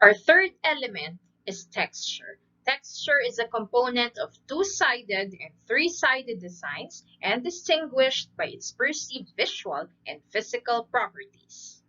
Our third element is texture. Texture is a component of two-sided and three-sided designs and distinguished by its perceived visual and physical properties.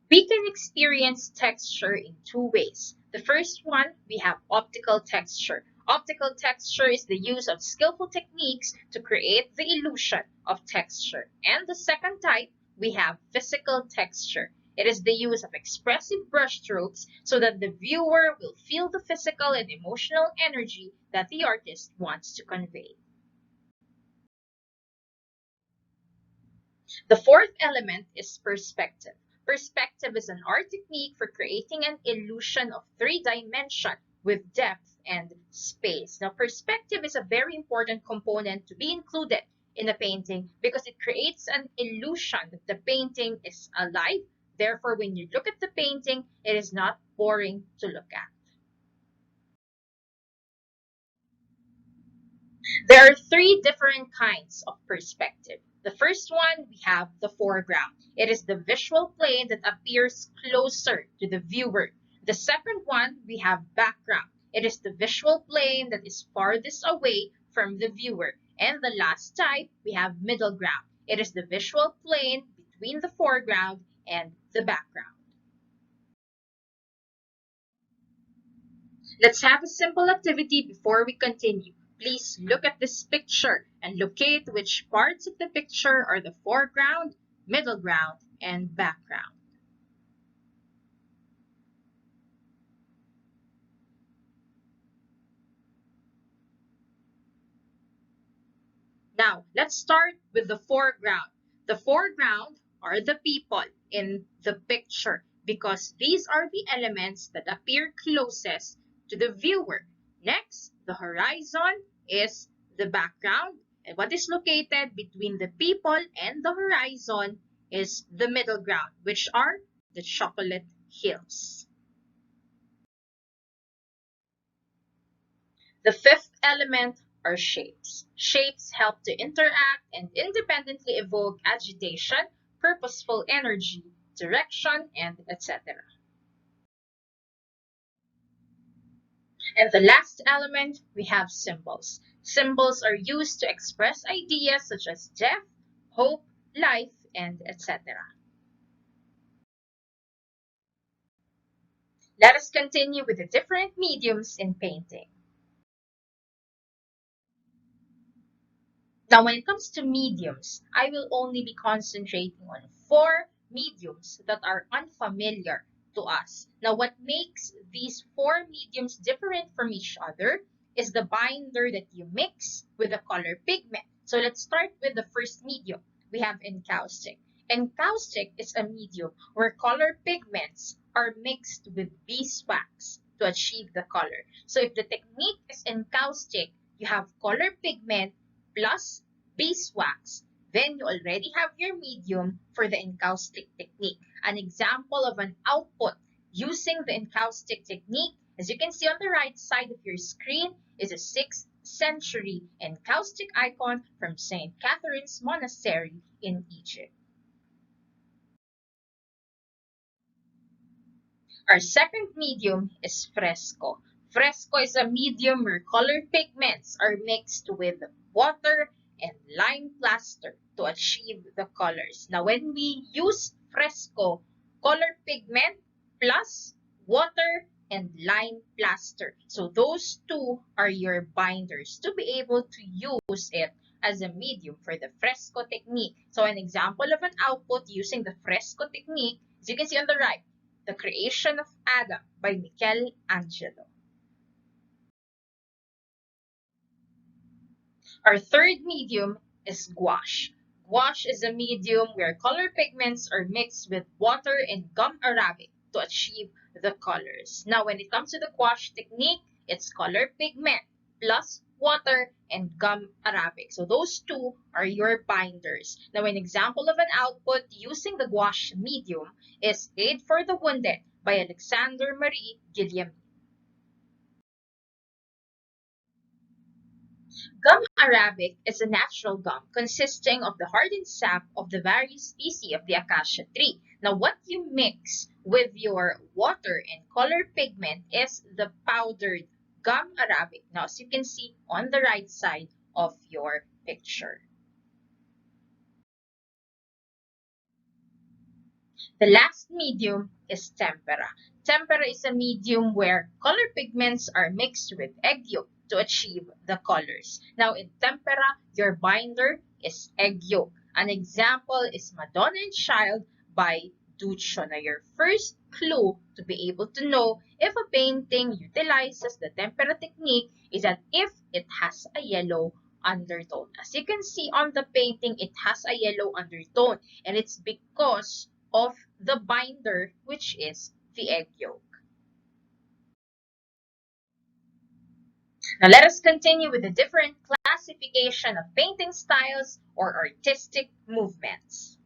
We can experience texture in two ways. The first one, we have optical texture. Optical texture is the use of skillful techniques to create the illusion of texture. And the second type, we have physical texture. It is the use of expressive brushstrokes so that the viewer will feel the physical and emotional energy that the artist wants to convey. The fourth element is perspective. Perspective is an art technique for creating an illusion of three dimension with depth and space. Now, perspective is a very important component to be included in a painting because it creates an illusion that the painting is alive. Therefore, when you look at the painting, it is not boring to look at. There are three different kinds of perspective. The first one, we have the foreground. It is the visual plane that appears closer to the viewer. The second one, we have background. It is the visual plane that is farthest away from the viewer. And the last type, we have middle ground. It is the visual plane between the foreground and the background. Let's have a simple activity before we continue. Please look at this picture and locate which parts of the picture are the foreground, middle ground, and background. Now, let's start with the foreground. The foreground are the people in the picture because these are the elements that appear closest to the viewer. Next, the horizon is the background, and what is located between the people and the horizon is the middle ground, which are the chocolate hills. The fifth element are shapes. Shapes help to interact and independently evoke agitation, purposeful energy, direction, and etc. And the last element, we have symbols. Symbols are used to express ideas such as death, hope, life, and etc. Let us continue with the different mediums in painting. Now, when it comes to mediums, I will only be concentrating on 4 mediums that are unfamiliar to us. Now, what makes these 4 mediums different from each other is the binder that you mix with the color pigment. So let's start with the first medium. We have encaustic. Encaustic is a medium where color pigments are mixed with beeswax to achieve the color. So if the technique is encaustic, you have color pigment plus beeswax, then you already have your medium for the encaustic technique. An example of an output using the encaustic technique, as you can see on the right side of your screen, is a 6th century encaustic icon from St. Catherine's Monastery in Egypt. Our second medium is fresco. Fresco is a medium where colored pigments are mixed with water and lime plaster to achieve the colors. Now, when we use fresco, color pigment plus water and lime plaster. So those two are your binders to be able to use it as a medium for the fresco technique. So an example of an output using the fresco technique, as you can see on the right, The Creation of Adam by Michelangelo. Our third medium is gouache. Gouache is a medium where color pigments are mixed with water and gum arabic to achieve the colors. Now, when it comes to the gouache technique, it's color pigment plus water and gum arabic. So those two are your binders. Now, an example of an output using the gouache medium is Aid for the Wounded by Alexander Marie Guillaume. Gum arabic is a natural gum consisting of the hardened sap of the various species of the acacia tree. Now, what you mix with your water and color pigment is the powdered gum arabic. Now, as you can see on the right side of your picture. The last medium is tempera. Tempera is a medium where color pigments are mixed with egg yolk to achieve the colors. Now, in tempera, your binder is egg yolk. An example is Madonna and Child by Duccio. Now, your first clue to be able to know if a painting utilizes the tempera technique is that if it has a yellow undertone. As you can see on the painting, it has a yellow undertone, and it's because of the binder, which is the egg yolk. Now let us continue with the different classification of painting styles or artistic movements.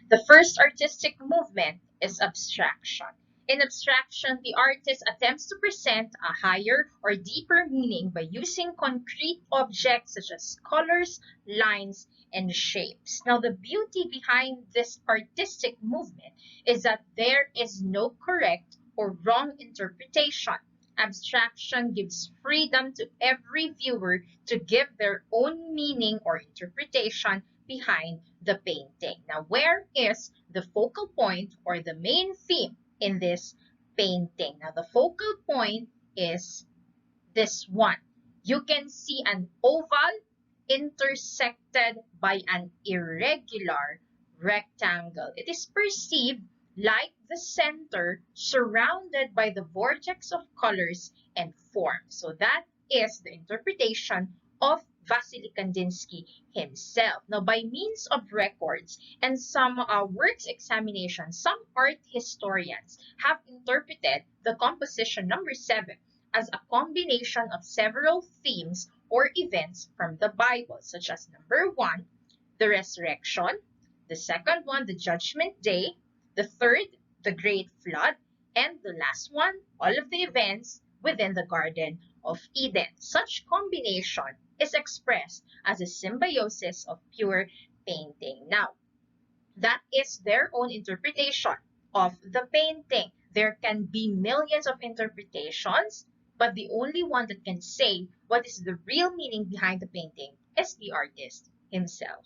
The first artistic movement is abstraction. In abstraction, the artist attempts to present a higher or deeper meaning by using concrete objects such as colors, lines, and shapes. Now, the beauty behind this artistic movement is that there is no correct or wrong interpretation. Abstraction gives freedom to every viewer to give their own meaning or interpretation behind the painting. Now, where is the focal point or the main theme in this painting? Now, the focal point is this one. You can see an oval intersected by an irregular rectangle. It is perceived like the center surrounded by the vortex of colors and forms. So that is the interpretation of Vasily Kandinsky himself. Now, by means of records and some works examinations, some art historians have interpreted the composition number 7 as a combination of several themes or events from the Bible, such as number 1, the resurrection, the second one, the judgment day, the third, the great flood, and the last one, all of the events within the Garden of Eden. Such combination is expressed as a symbiosis of pure painting. Now, that is their own interpretation of the painting. There can be millions of interpretations, but the only one that can say what is the real meaning behind the painting is the artist himself.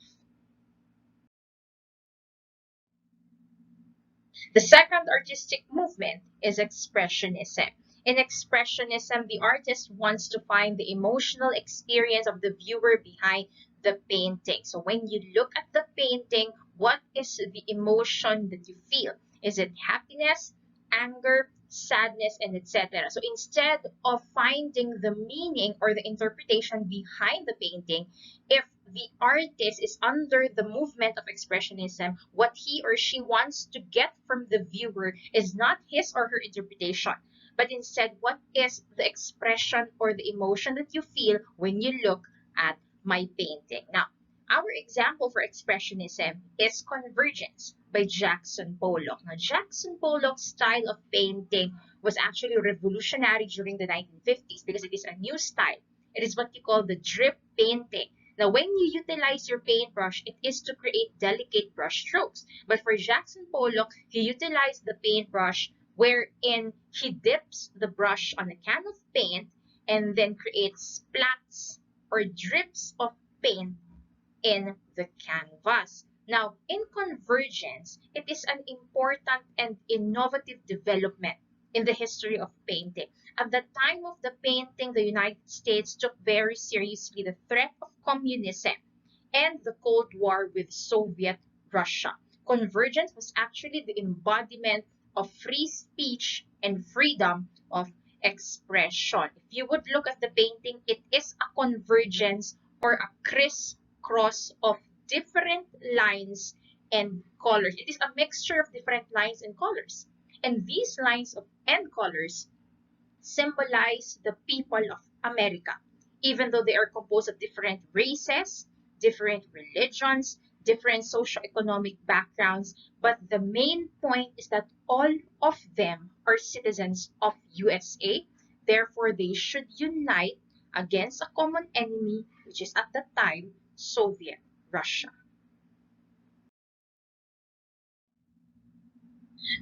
The second artistic movement is Expressionism. In Expressionism, the artist wants to find the emotional experience of the viewer behind the painting. So when you look at the painting, what is the emotion that you feel? Is it happiness, anger, sadness, and etc.? So instead of finding the meaning or the interpretation behind the painting, if the artist is under the movement of Expressionism, what he or she wants to get from the viewer is not his or her interpretation, but instead what is the expression or the emotion that you feel when you look at my painting. Now, our example for Expressionism is Convergence by Jackson Pollock. Now, Jackson Pollock's style of painting was actually revolutionary during the 1950s because it is a new style. It is what you call the drip painting. Now, when you utilize your paintbrush, it is to create delicate brush strokes. But for Jackson Pollock, he utilized the paintbrush wherein he dips the brush on a can of paint and then creates splats or drips of paint in the canvas. Now, in Convergence, it is an important and innovative development in the history of painting. At the time of the painting, the United States took very seriously the threat of communism and the Cold War with Soviet Russia. Convergence was actually the embodiment of free speech and freedom of expression. If you would look at the painting, it is a convergence or a crisscross of different lines and colors. It is a mixture of different lines and colors. And these lines and colors symbolize the people of America, even though they are composed of different races, different religions, different socioeconomic backgrounds. But the main point is that all of them are citizens of USA. Therefore, they should unite against a common enemy, which is at the time Soviet Russia.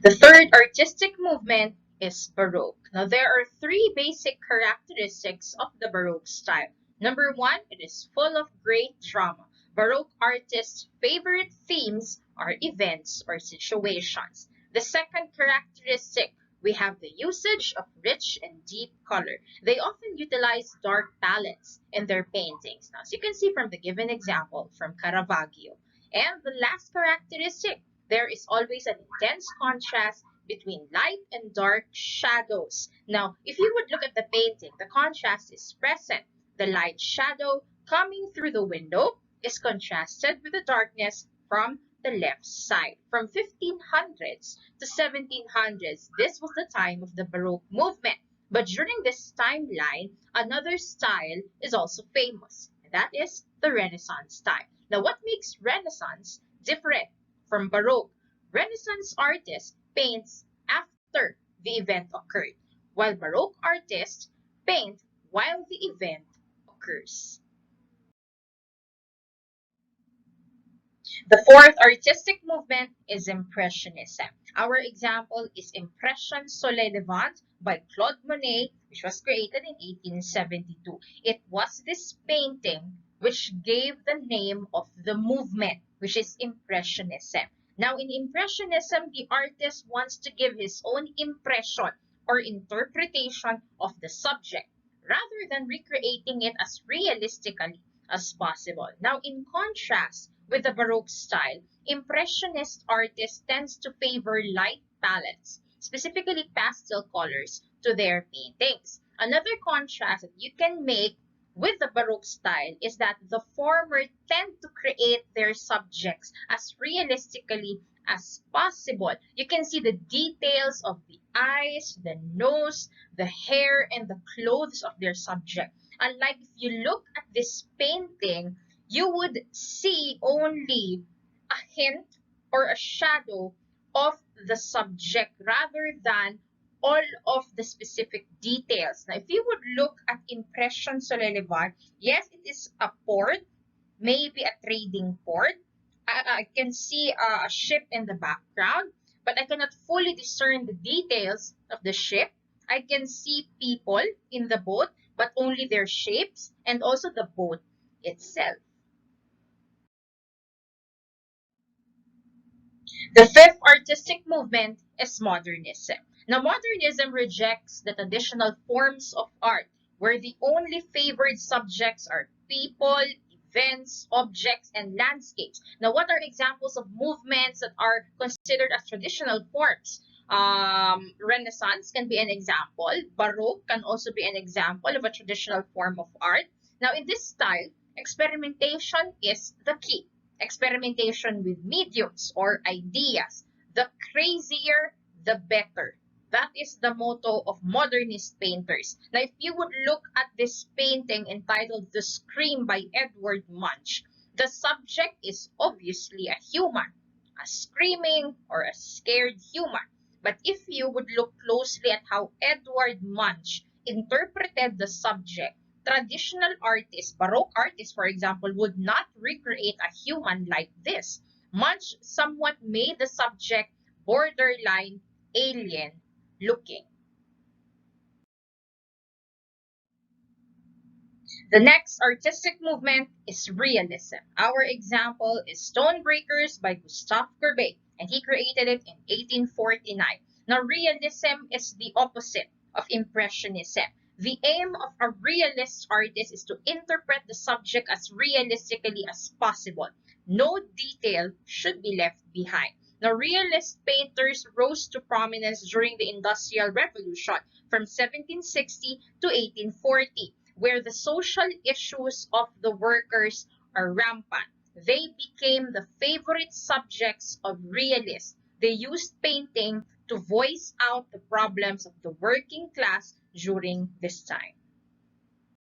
The third artistic movement is Baroque. Now, there are three basic characteristics of the Baroque style. Number one, it is full of great drama. Baroque artists' favorite themes are events or situations. The second characteristic, we have the usage of rich and deep color. They often utilize dark palettes in their paintings. Now, as you can see from the given example from Caravaggio. And the last characteristic, there is always an intense contrast between light and dark shadows. Now, if you would look at the painting, the contrast is present. The light shadow coming through the window is contrasted with the darkness from the left side. From 1500s to 1700s, this was the time of the Baroque movement. But during this timeline, another style is also famous, and that is the Renaissance style. Now, what makes Renaissance different from Baroque? Renaissance artists paints after the event occurred, while Baroque artists paint while the event occurs. The fourth artistic movement is Impressionism. Our example is Impression Soleil Levant by Claude Monet, which was created in 1872. It was this painting which gave the name of the movement, which is Impressionism. Now, in Impressionism, the artist wants to give his own impression or interpretation of the subject, rather than recreating it as realistically as possible. Now, in contrast with the Baroque style, Impressionist artists tends to favor light palettes, specifically pastel colors, to their paintings. Another contrast that you can make with the Baroque style is that the former tend to create their subjects as realistically as possible. You can see the details of the eyes, the nose, the hair, and the clothes of their subject. Unlike if you look at this painting, you would see only a hint or a shadow of the subject rather than all of the specific details. Now, if you would look at Impression Soleil Levant, yes, it is a port, maybe a trading port. I can see a ship in the background, but I cannot fully discern the details of the ship. I can see people in the boat, but only their shapes and also the boat itself. The fifth artistic movement is modernism. Now, modernism rejects the traditional forms of art, where the only favored subjects are people, events, objects, and landscapes. Now, what are examples of movements that are considered as traditional forms? Renaissance can be an example. Baroque can also be an example of a traditional form of art. Now, in this style, experimentation is the key. Experimentation with mediums or ideas. The crazier, the better. That is the motto of modernist painters. Now, if you would look at this painting entitled The Scream by Edvard Munch, the subject is obviously a human, a screaming or a scared human. But if you would look closely at how Edvard Munch interpreted the subject, traditional artists, Baroque artists, for example, would not recreate a human like this. Munch somewhat made the subject borderline alien looking. The next artistic movement is realism. Our example is Stonebreakers by Gustave Courbet, and he created it in 1849. Now, realism is the opposite of impressionism. The aim of a realist artist is to interpret the subject as realistically as possible. No detail should be left behind. Now, realist painters rose to prominence during the Industrial Revolution from 1760 to 1840, where the social issues of the workers are rampant. They became the favorite subjects of realists. They used painting to voice out the problems of the working class during this time.